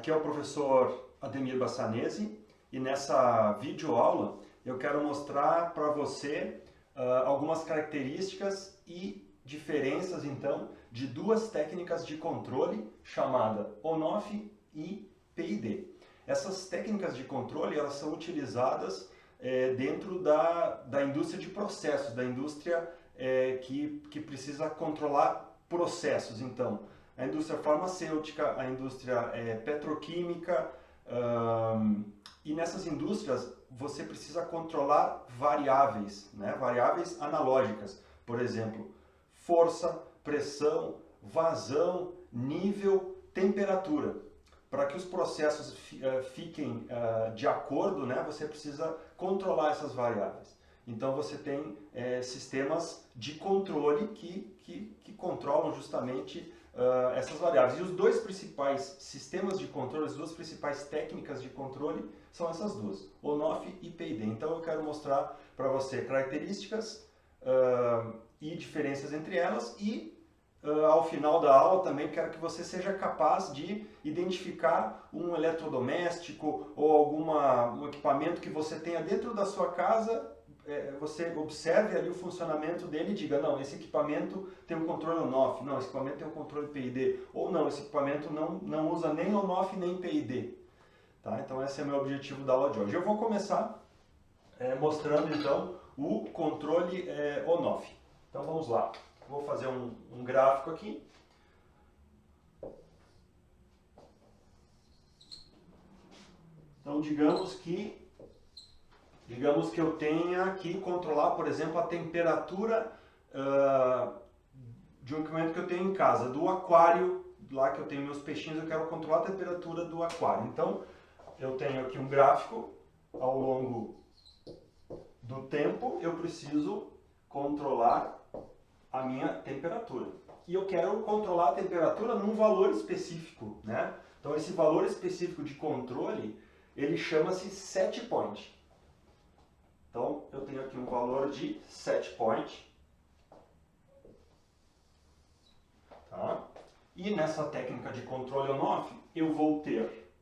Aqui é o professor Ademir Bassanese e nessa videoaula eu quero mostrar para você algumas características e diferenças então de duas técnicas de controle chamada on-off e PID. Essas técnicas de controle elas são utilizadas dentro da indústria de processos, da indústria que precisa controlar processos. Então, a indústria farmacêutica, a indústria petroquímica, e nessas indústrias você precisa controlar variáveis, né? Variáveis analógicas, por exemplo, força, pressão, vazão, nível, temperatura. Para que os processos fiquem de acordo, né, você precisa controlar essas variáveis. Então você tem sistemas de controle que controlam justamente essas variáveis. E os dois principais sistemas de controle, as duas principais técnicas de controle são essas duas, on-off e PID. Então eu quero mostrar para você características e diferenças entre elas e ao final da aula também quero que você seja capaz de identificar um eletrodoméstico ou um equipamento que você tenha dentro da sua casa. Você observe ali o funcionamento dele e diga, não, esse equipamento tem um controle on-off, não, esse equipamento tem um controle PID, ou não, esse equipamento não usa nem on-off nem PID. Tá? Então esse é o meu objetivo da aula de hoje. Eu vou começar mostrando então o controle on-off. Então vamos lá, vou fazer um gráfico aqui. Então digamos que eu tenha que controlar, por exemplo, a temperatura de um equipamento que eu tenho em casa, do aquário, lá que eu tenho meus peixinhos, eu quero controlar a temperatura do aquário. Então, eu tenho aqui um gráfico, ao longo do tempo, eu preciso controlar a minha temperatura. E eu quero controlar a temperatura num valor específico, né? Então, esse valor específico de controle, ele chama-se set point. Então, eu tenho aqui um valor de set point. Tá? E nessa técnica de controle on-off, eu vou ter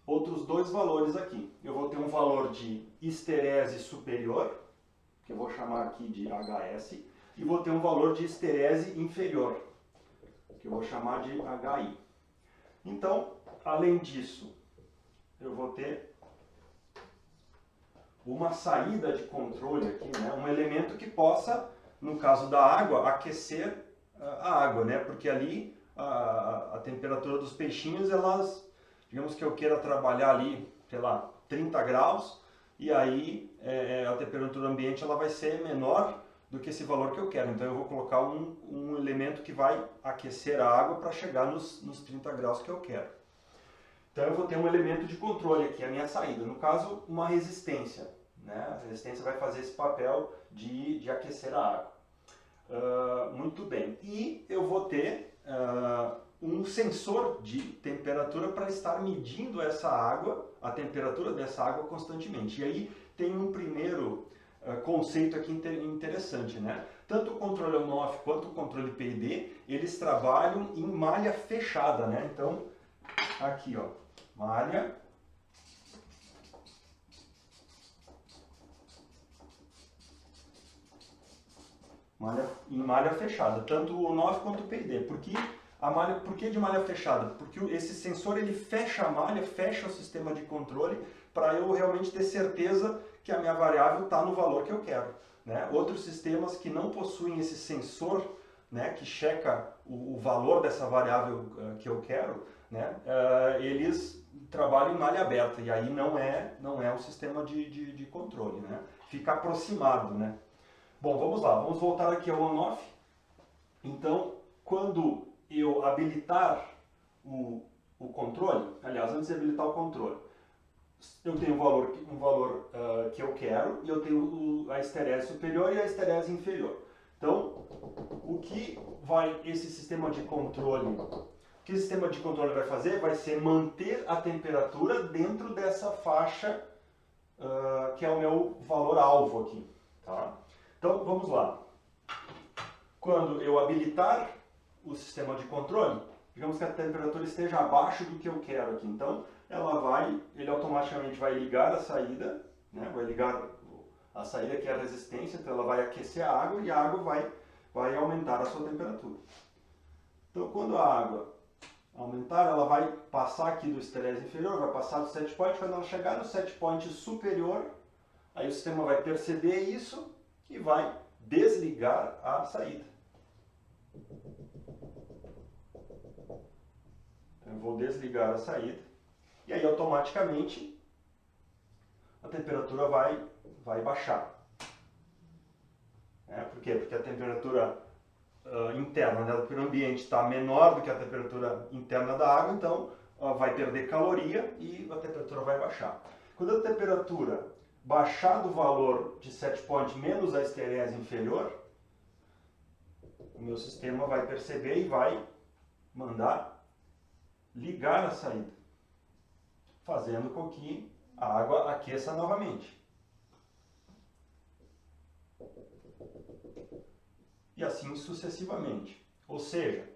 outros dois valores aqui. Eu vou ter um valor de esterese superior, que eu vou chamar aqui de HS, e vou ter um valor de esterese inferior, que eu vou chamar de HI. Então, além disso, eu vou ter uma saída de controle aqui, né? Um elemento que possa, no caso da água, aquecer a água, né? Porque ali a temperatura dos peixinhos, elas, digamos que eu queira trabalhar ali, sei lá, 30 graus, e aí a temperatura ambiente ela vai ser menor do que esse valor que eu quero. Então eu vou colocar um elemento que vai aquecer a água para chegar nos 30 graus que eu quero. Então eu vou ter um elemento de controle aqui, a minha saída. No caso, uma resistência. Né? A resistência vai fazer esse papel de aquecer a água. Muito bem. E eu vou ter um sensor de temperatura para estar medindo essa água, a temperatura dessa água constantemente. E aí tem um primeiro conceito aqui interessante, né? Tanto o controle on-off quanto o controle PID, eles trabalham em malha fechada, né? Então, aqui, ó. Malha em malha fechada, tanto o on-off quanto o PID. Por que de malha fechada? Porque esse sensor ele fecha a malha, fecha o sistema de controle para eu realmente ter certeza que a minha variável está no valor que eu quero. Né? Outros sistemas que não possuem esse sensor, né, que checa o valor dessa variável que eu quero, né, eles trabalham em malha aberta e aí não é um sistema de controle, né? Fica aproximado, né? Bom, vamos lá, vamos voltar aqui ao on-off. Então, quando eu habilitar o controle, aliás, antes de habilitar o controle, eu tenho um valor que eu quero e eu tenho a esterese superior e a esterese inferior. Então, o que esse sistema de controle, vai fazer? Vai ser manter a temperatura dentro dessa faixa que é o meu valor alvo aqui. Tá? Então, vamos lá. Quando eu habilitar o sistema de controle, digamos que a temperatura esteja abaixo do que eu quero aqui. Então, ele automaticamente vai ligar a saída, né? Vai ligar a saída que é a resistência, então ela vai aquecer a água e a água vai aumentar a sua temperatura. Então, quando a água aumentar, ela vai passar aqui do esterese inferior, vai passar do set point, quando ela chegar no set point superior, aí o sistema vai perceber isso e vai desligar a saída. Então, eu vou desligar a saída e aí automaticamente a temperatura vai baixar. Por quê? Porque a temperatura interna, né, do ambiente está menor do que a temperatura interna da água, então vai perder caloria e a temperatura vai baixar. Quando a temperatura baixar do valor de set point menos a esterese inferior, o meu sistema vai perceber e vai mandar ligar a saída, fazendo com que a água aqueça novamente. E assim sucessivamente. Ou seja,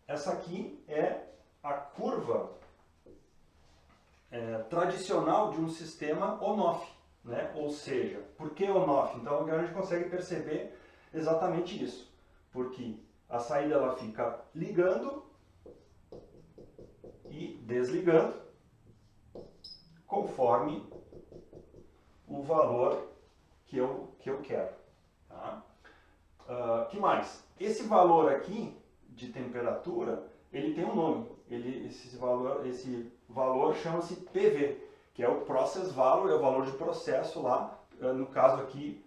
essa aqui é a curva tradicional de um sistema on-off, né? Ou seja, por que on-off? Então agora a gente consegue perceber exatamente isso. Porque a saída ela fica ligando e desligando conforme o valor que eu quero. Tá? Que mais? Esse valor aqui de temperatura, ele tem um nome. Esse valor chama-se PV, que é o Process Value, é o valor de processo lá, no caso aqui,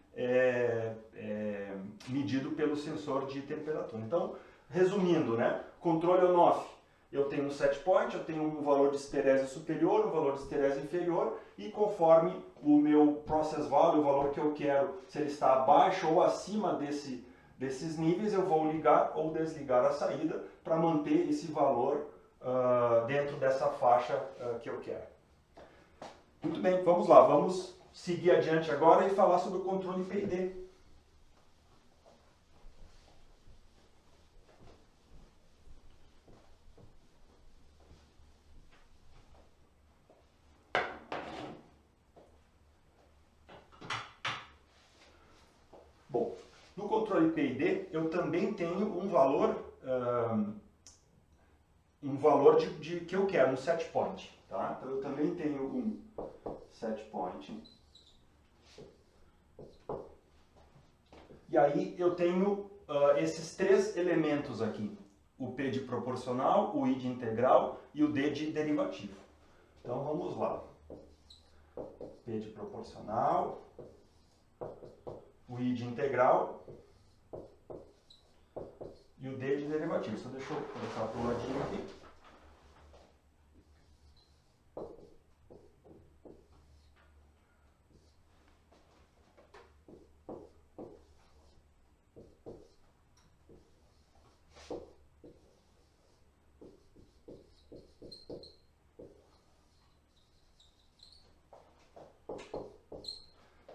medido pelo sensor de temperatura. Então, resumindo, né? Controle on-off. Eu tenho um set point, eu tenho um valor de esterese superior, um valor de esterese inferior, e conforme o meu process value, o valor que eu quero, se ele está abaixo ou acima desses níveis, eu vou ligar ou desligar a saída para manter esse valor dentro dessa faixa que eu quero. Muito bem, vamos lá, vamos seguir adiante agora e falar sobre o controle PID. Bom, no controle PID eu também tenho um valor que eu quero, um set point. Tá? Então eu também tenho um set point. E aí eu tenho esses três elementos aqui. O P de proporcional, o I de integral e o D de derivativo. Então vamos lá. P de proporcional, o I de integral e o D de derivativo. Só deixa eu colocar para o ladinho aqui.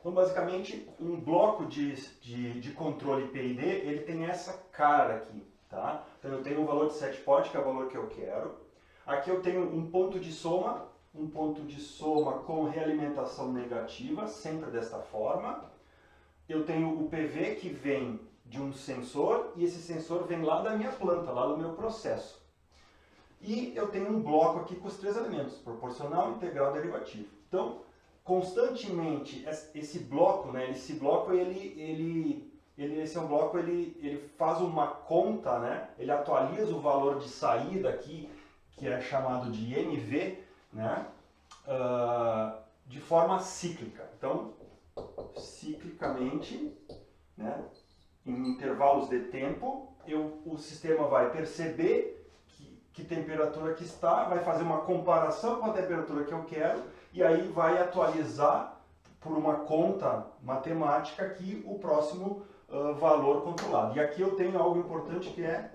Então, basicamente, um bloco de controle PID, ele tem essa cara aqui, tá? Então, eu tenho um valor de set point, que é o valor que eu quero. Aqui eu tenho um ponto de soma com realimentação negativa, sempre desta forma. Eu tenho o PV, que vem de um sensor, e esse sensor vem lá da minha planta, lá do meu processo. E eu tenho um bloco aqui com os três elementos, proporcional, integral, derivativo. Então, constantemente esse bloco, né? Esse é um bloco, ele faz uma conta, né? Ele atualiza o valor de saída aqui, que é chamado de MV, né? De forma cíclica. Então, ciclicamente, né? Em intervalos de tempo, o sistema vai perceber que temperatura que está, vai fazer uma comparação com a temperatura que eu quero e aí vai atualizar por uma conta matemática aqui o próximo valor controlado. E aqui eu tenho algo importante que é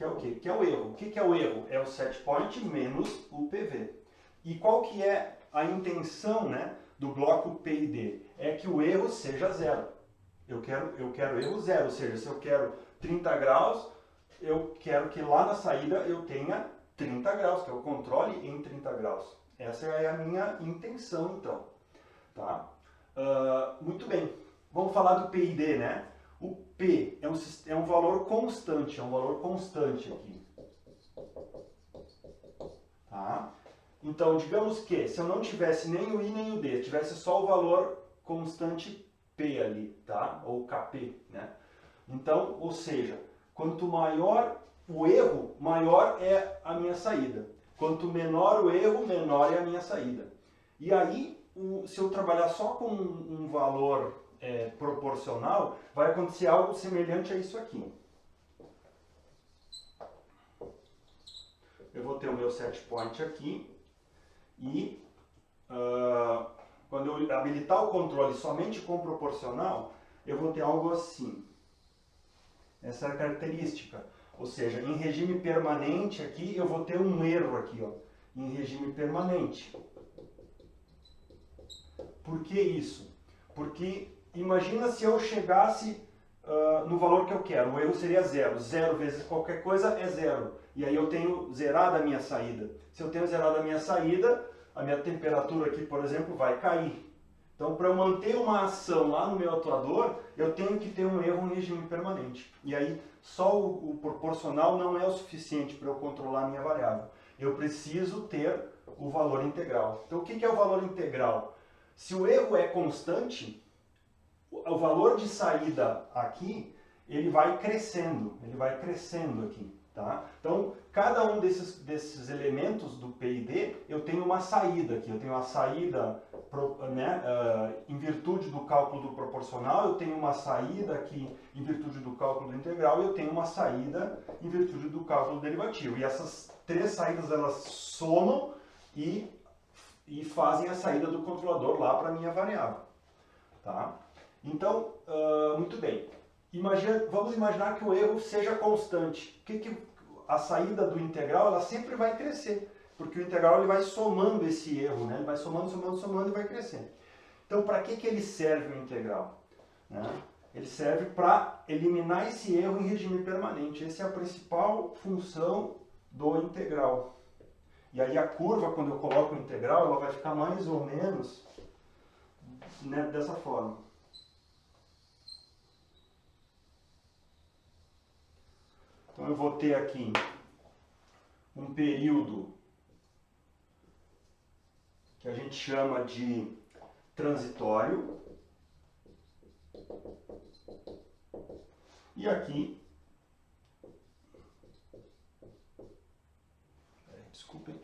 o quê? Que é o erro. O que é o erro? É o set point menos o PV. E qual que é a intenção, né, do bloco PID? É que o erro seja zero. Eu quero erro zero, ou seja, se eu quero 30 graus, eu quero que lá na saída eu tenha 30 graus, que eu controle em 30 graus. Essa é a minha intenção, então. Tá? Muito bem. Vamos falar do PID, né? O P é um valor constante, aqui. Tá? Então, digamos que se eu não tivesse nem o I nem o D, tivesse só o valor constante P ali, tá? Ou KP, né? Então, ou seja, quanto maior o erro, maior é a minha saída. Quanto menor o erro, menor é a minha saída. E aí, se eu trabalhar só com um valor proporcional, vai acontecer algo semelhante a isso aqui. Eu vou ter o meu set point aqui e quando eu habilitar o controle somente com proporcional, eu vou ter algo assim. Essa é a característica. Ou seja, em regime permanente aqui, eu vou ter um erro aqui, ó, em regime permanente. Por que isso? Porque imagina se eu chegasse no valor que eu quero, o erro seria zero. Zero vezes qualquer coisa é zero. E aí eu tenho zerado a minha saída. Se eu tenho zerado a minha saída, a minha temperatura aqui, por exemplo, vai cair. Então, para eu manter uma ação lá no meu atuador, eu tenho que ter um erro em regime permanente. E aí, só o proporcional não é o suficiente para eu controlar a minha variável. Eu preciso ter o valor integral. Então, o que é o valor integral? Se o erro é constante, o valor de saída aqui, ele vai crescendo aqui. Tá? Então, cada um desses elementos do PID, eu tenho uma saída aqui. Eu tenho a saída em virtude do cálculo do proporcional, eu tenho uma saída aqui em virtude do cálculo do integral e eu tenho uma saída em virtude do cálculo do derivativo. E essas três saídas, elas somam e fazem a saída do controlador lá para a minha variável. Tá? Então, muito bem. Vamos imaginar que o erro seja constante. A saída do integral ela sempre vai crescer, porque o integral ele vai somando esse erro, né? Ele vai somando e vai crescendo. Então, para que ele serve o integral? Né? Ele serve para eliminar esse erro em regime permanente. Essa é a principal função do integral. E aí a curva, quando eu coloco o integral, ela vai ficar mais ou menos, né, dessa forma. Então eu vou ter aqui um período que a gente chama de transitório. E aqui, desculpem.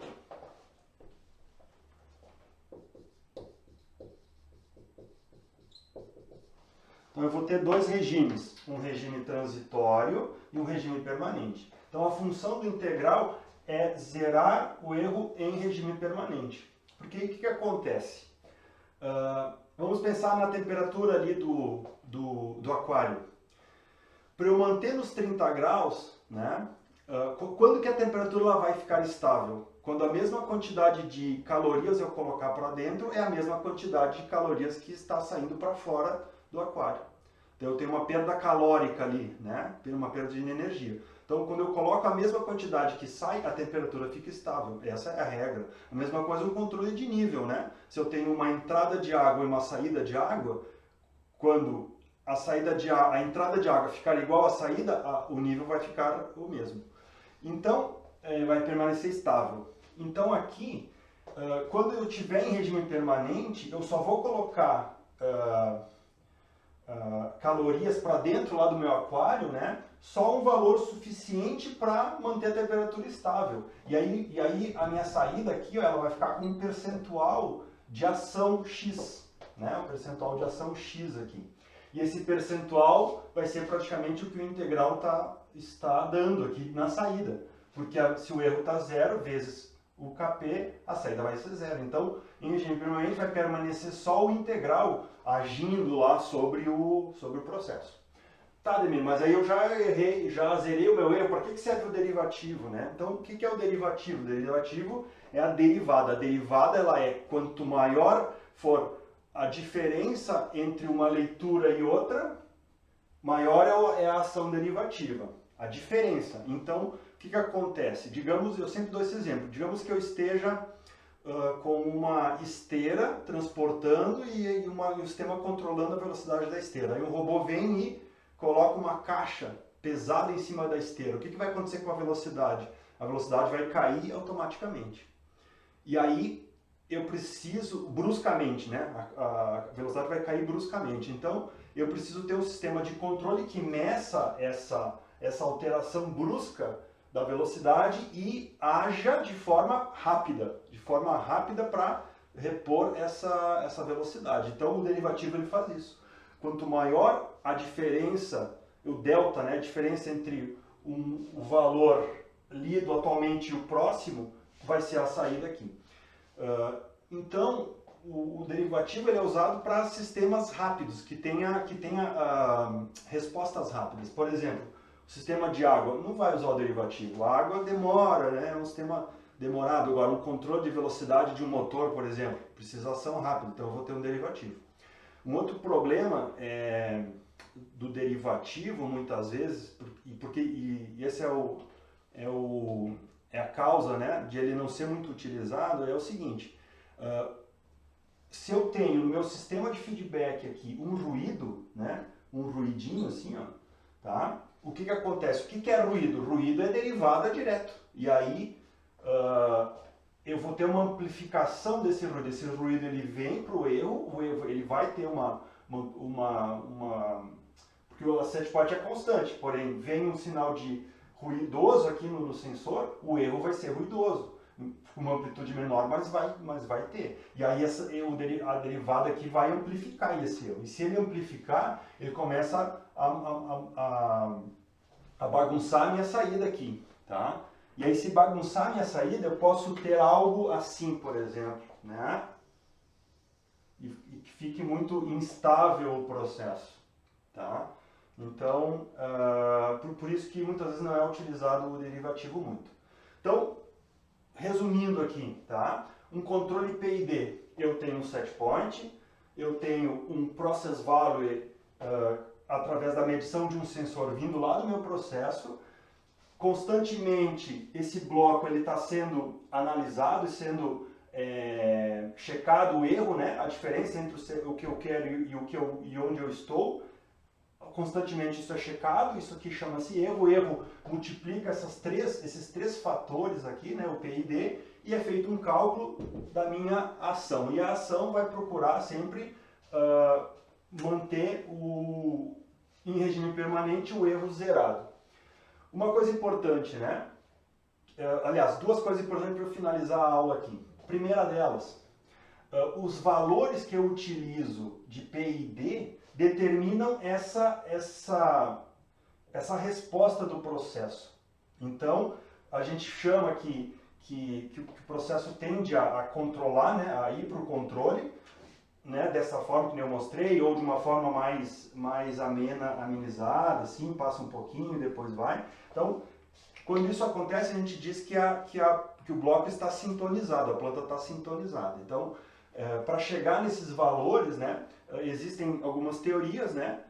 Então eu vou ter dois regimes, um regime transitório e um regime permanente. Então a função do integral é zerar o erro em regime permanente. Porque o que acontece? Vamos pensar na temperatura ali do aquário. Para eu manter nos 30 graus, né, quando que a temperatura ela vai ficar estável? Quando a mesma quantidade de calorias eu colocar para dentro é a mesma quantidade de calorias que está saindo para fora do aquário. Então eu tenho uma perda calórica ali, né? Uma perda de energia. Então quando eu coloco a mesma quantidade que sai, a temperatura fica estável. Essa é a regra. A mesma coisa no controle de nível, né? Se eu tenho uma entrada de água e uma saída de água, quando a entrada de água ficar igual à saída, o nível vai ficar o mesmo. Então vai permanecer estável. Então aqui, quando eu estiver em regime permanente, eu só vou colocar calorias para dentro lá do meu aquário, né? Só um valor suficiente para manter a temperatura estável. E aí a minha saída aqui, ó, ela vai ficar com um percentual de ação X, né? Um percentual de ação X aqui. E esse percentual vai ser praticamente o que o integral está dando aqui na saída. Porque se o erro está zero vezes o KP, a saída vai ser zero. Então, em regime permanente vai permanecer só o integral agindo lá sobre o processo. Tá, Ademir, mas aí eu já errei, já zerei o meu erro. Para que serve o derivativo, né? Então, o que é o derivativo? O derivativo é a derivada. A derivada ela é quanto maior for a diferença entre uma leitura e outra, maior é a ação derivativa. a diferença. Então, o que acontece? Digamos, eu sempre dou esse exemplo, digamos que eu esteja com uma esteira transportando e um sistema controlando a velocidade da esteira. Aí um robô vem e coloca uma caixa pesada em cima da esteira. O que vai acontecer com a velocidade? A velocidade vai cair automaticamente. E aí eu preciso, bruscamente, né? A velocidade vai cair bruscamente. Então eu preciso ter um sistema de controle que meça essa alteração brusca da velocidade e haja de forma rápida para repor essa velocidade. Então o derivativo ele faz isso. Quanto maior a diferença, o delta, né, a diferença entre o valor lido atualmente e o próximo, vai ser a saída aqui. Então o derivativo ele é usado para sistemas rápidos, que tenha respostas rápidas. Por exemplo, o sistema de água não vai usar o derivativo. A água demora, né? É um sistema demorado. Agora, um controle de velocidade de um motor, por exemplo, precisa ação rápida, então eu vou ter um derivativo. Um outro problema do derivativo, muitas vezes, e esse é a causa, né, de ele não ser muito utilizado, é o seguinte: se eu tenho no meu sistema de feedback aqui um ruído, né, um ruidinho assim, ó, tá? O que acontece? O que é ruído? Ruído é derivada direto. E aí eu vou ter uma amplificação desse ruído. Esse ruído ele vem para o erro ele vai ter porque o setpoint é constante, porém vem um sinal de ruidoso aqui no sensor, o erro vai ser ruidoso. Com uma amplitude menor, mas vai ter. E aí a derivada aqui vai amplificar esse erro. E se ele amplificar, ele começa a bagunçar a minha saída aqui, tá? E aí se bagunçar a minha saída, eu posso ter algo assim, por exemplo, né? E que fique muito instável o processo, tá? Então, por isso que muitas vezes não é utilizado o derivativo muito. Então, resumindo aqui, tá? Um controle PID, eu tenho um setpoint, eu tenho um process value através da medição de um sensor vindo lá do meu processo. Constantemente esse bloco ele está sendo analisado e sendo checado o erro, né? A diferença entre o que eu quero e onde eu estou. Constantemente isso é checado, isso aqui chama-se erro. O erro multiplica esses três fatores aqui, né, o PID, e é feito um cálculo da minha ação. E a ação vai procurar sempre manter em regime permanente o erro zerado. Uma coisa importante, né? Aliás, duas coisas importantes para eu finalizar a aula aqui. Primeira delas, os valores que eu utilizo de PID determinam essa resposta do processo. Então, a gente chama que o processo tende a controlar, né, a ir para o controle, né, dessa forma que eu mostrei, ou de uma forma mais amenizada, assim, passa um pouquinho e depois vai. Então, quando isso acontece, a gente diz que o bloco está sintonizado, a planta está sintonizada. Então, para chegar nesses valores, né, existem algumas teorias, né,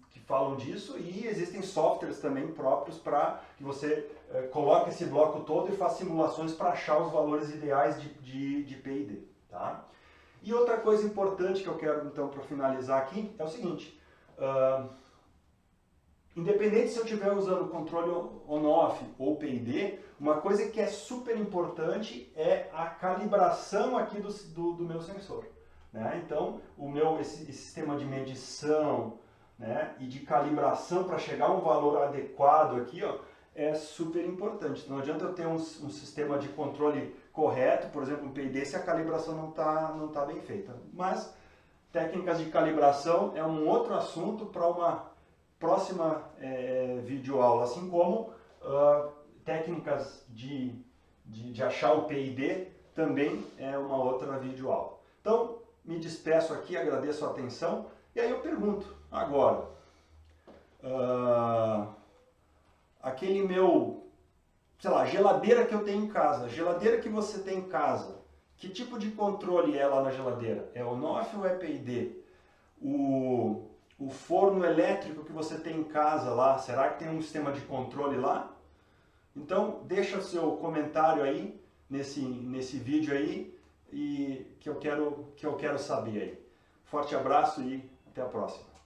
que falam disso, e existem softwares também próprios para que você coloque esse bloco todo e faça simulações para achar os valores ideais de PID. Tá? E outra coisa importante que eu quero, então, para finalizar aqui, é o seguinte: independente se eu estiver usando controle on-off ou PID, uma coisa que é super importante é a calibração aqui do meu sensor. Né? Então, esse sistema de medição, né, e de calibração para chegar a um valor adequado aqui, ó, é super importante. Não adianta eu ter um sistema de controle correto, por exemplo, um PID, se a calibração não tá bem feita. Mas técnicas de calibração é um outro assunto para uma próxima videoaula, assim como técnicas de achar o PID também é uma outra videoaula. Então, me despeço aqui, agradeço a atenção, e aí eu pergunto, agora, aquele meu, sei lá, geladeira que eu tenho em casa, geladeira que você tem em casa, que tipo de controle é lá na geladeira? É on-off ou é PID? O forno elétrico que você tem em casa lá, será que tem um sistema de controle lá? Então, deixa seu comentário aí nesse vídeo aí e que eu quero saber aí. Forte abraço e até a próxima.